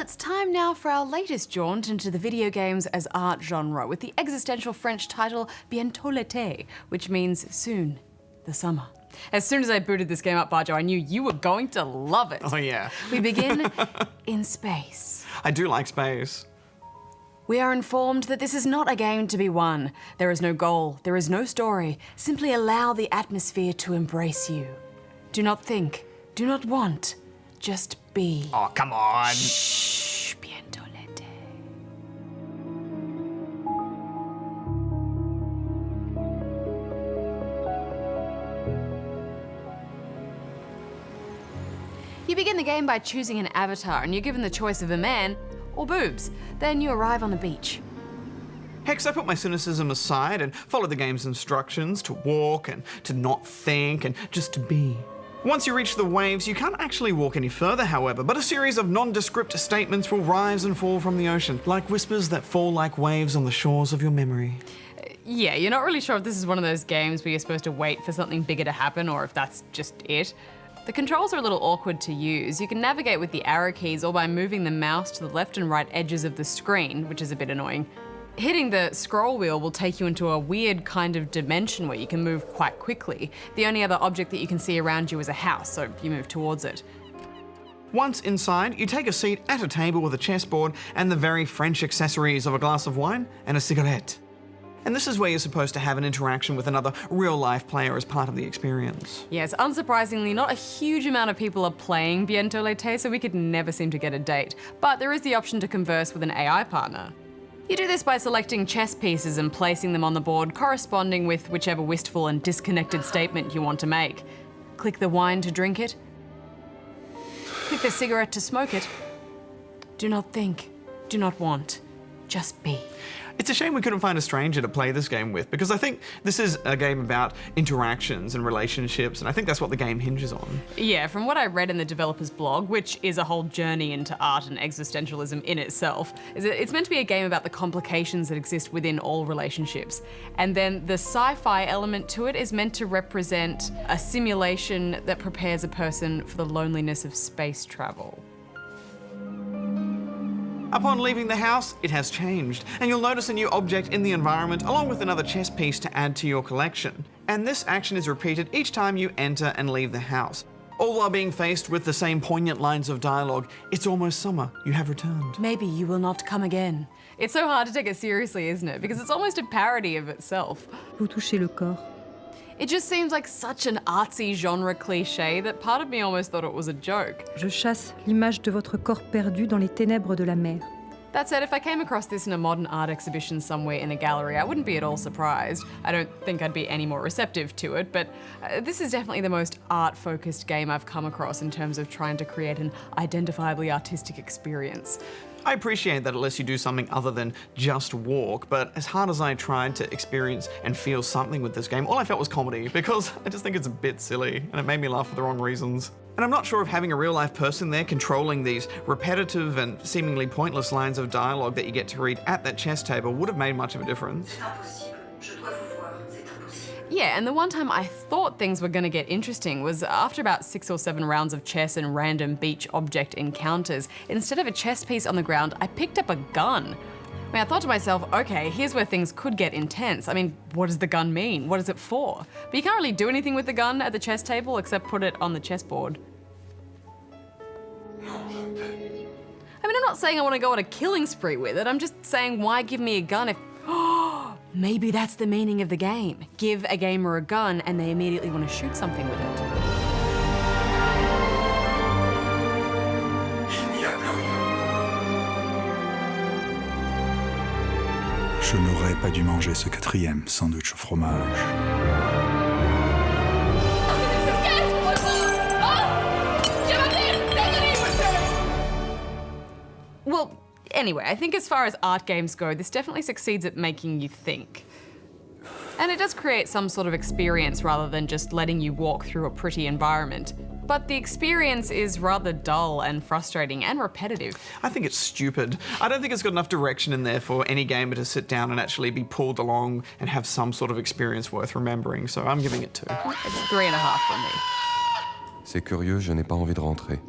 it's time now for our latest jaunt into the video games as art genre with the existential French title Bientot, which means soon, the summer. As soon as I booted this game up, Barjo, I knew you were going to love it. Oh yeah. We begin in space. I do like space. We are informed that this is not a game to be won. There is no goal, there is no story. Simply allow the atmosphere to embrace you. Do not think, do not want, just be. Oh, come on. Shh, Bientot. You begin the game by choosing an avatar and you're given the choice of a man or boobs. Then you arrive on the beach. Hex, I put my cynicism aside and followed the game's instructions to walk and to not think and just to be. Once you reach the waves, you can't actually walk any further, however, but a series of nondescript statements will rise and fall from the ocean, like whispers that fall like waves on the shores of your memory. Yeah, you're not really sure if this is one of those games where you're supposed to wait for something bigger to happen or if that's just it. The controls are a little awkward to use. You can navigate with the arrow keys or by moving the mouse to the left and right edges of the screen, which is a bit annoying. Hitting the scroll wheel will take you into a weird kind of dimension where you can move quite quickly. The only other object that you can see around you is a house, so you move towards it. Once inside, you take a seat at a table with a chessboard and the very French accessories of a glass of wine and a cigarette. And this is where you're supposed to have an interaction with another real-life player as part of the experience. Yes, unsurprisingly, not a huge amount of people are playing Bientot, so we could never seem to get a date. But there is the option to converse with an AI partner. You do this by selecting chess pieces and placing them on the board, corresponding with whichever wistful and disconnected statement you want to make. Click the wine to drink it. Click the cigarette to smoke it. Do not think, do not want, just be. It's a shame we couldn't find a stranger to play this game with, because I think this is a game about interactions and relationships, and I think that's what the game hinges on. Yeah, from what I read in the developer's blog, which is a whole journey into art and existentialism in itself, is it's meant to be a game about the complications that exist within all relationships. And then the sci-fi element to it is meant to represent a simulation that prepares a person for the loneliness of space travel. Upon leaving the house, it has changed, and you'll notice a new object in the environment along with another chess piece to add to your collection. And this action is repeated each time you enter and leave the house. All while being faced with the same poignant lines of dialogue. It's almost summer, you have returned. Maybe you will not come again. It's so hard to take it seriously, isn't it? Because it's almost a parody of itself. Vous touchez le corps. It just seems like such an artsy genre cliché that part of me almost thought it was a joke. Je chasse l'image de votre corps perdu dans les ténèbres de la mer. That said, if I came across this in a modern art exhibition somewhere in a gallery, I wouldn't be at all surprised. I don't think I'd be any more receptive to it, but this is definitely the most art-focused game I've come across in terms of trying to create an identifiably artistic experience. I appreciate that it lets you do something other than just walk, but as hard as I tried to experience and feel something with this game, all I felt was comedy, because I just think it's a bit silly, and it made me laugh for the wrong reasons. And I'm not sure if having a real-life person there controlling these repetitive and seemingly pointless lines of dialogue that you get to read at that chess table would have made much of a difference. Yeah, and the one time I thought things were going to get interesting was after about 6 or 7 rounds of chess and random beach object encounters. Instead of a chess piece on the ground, I picked up a gun. I mean, I thought to myself, okay, here's where things could get intense. I mean, what does the gun mean? What is it for? But you can't really do anything with the gun at the chess table except put it on the chessboard. I mean, I'm not saying I want to go on a killing spree with it. I'm just saying, why give me a gun if... Maybe that's the meaning of the game. Give a gamer a gun and they immediately want to shoot something with it. Je n'aurais pas dû manger ce 4e sandwich au fromage. Well, anyway, I think as far as art games go, this definitely succeeds at making you think. And it does create some sort of experience rather than just letting you walk through a pretty environment. But the experience is rather dull and frustrating and repetitive. I think it's stupid. I don't think it's got enough direction in there for any gamer to sit down and actually be pulled along and have some sort of experience worth remembering, so I'm giving it 2. It's 3.5 from me. C'est curieux, je n'ai pas envie de rentrer.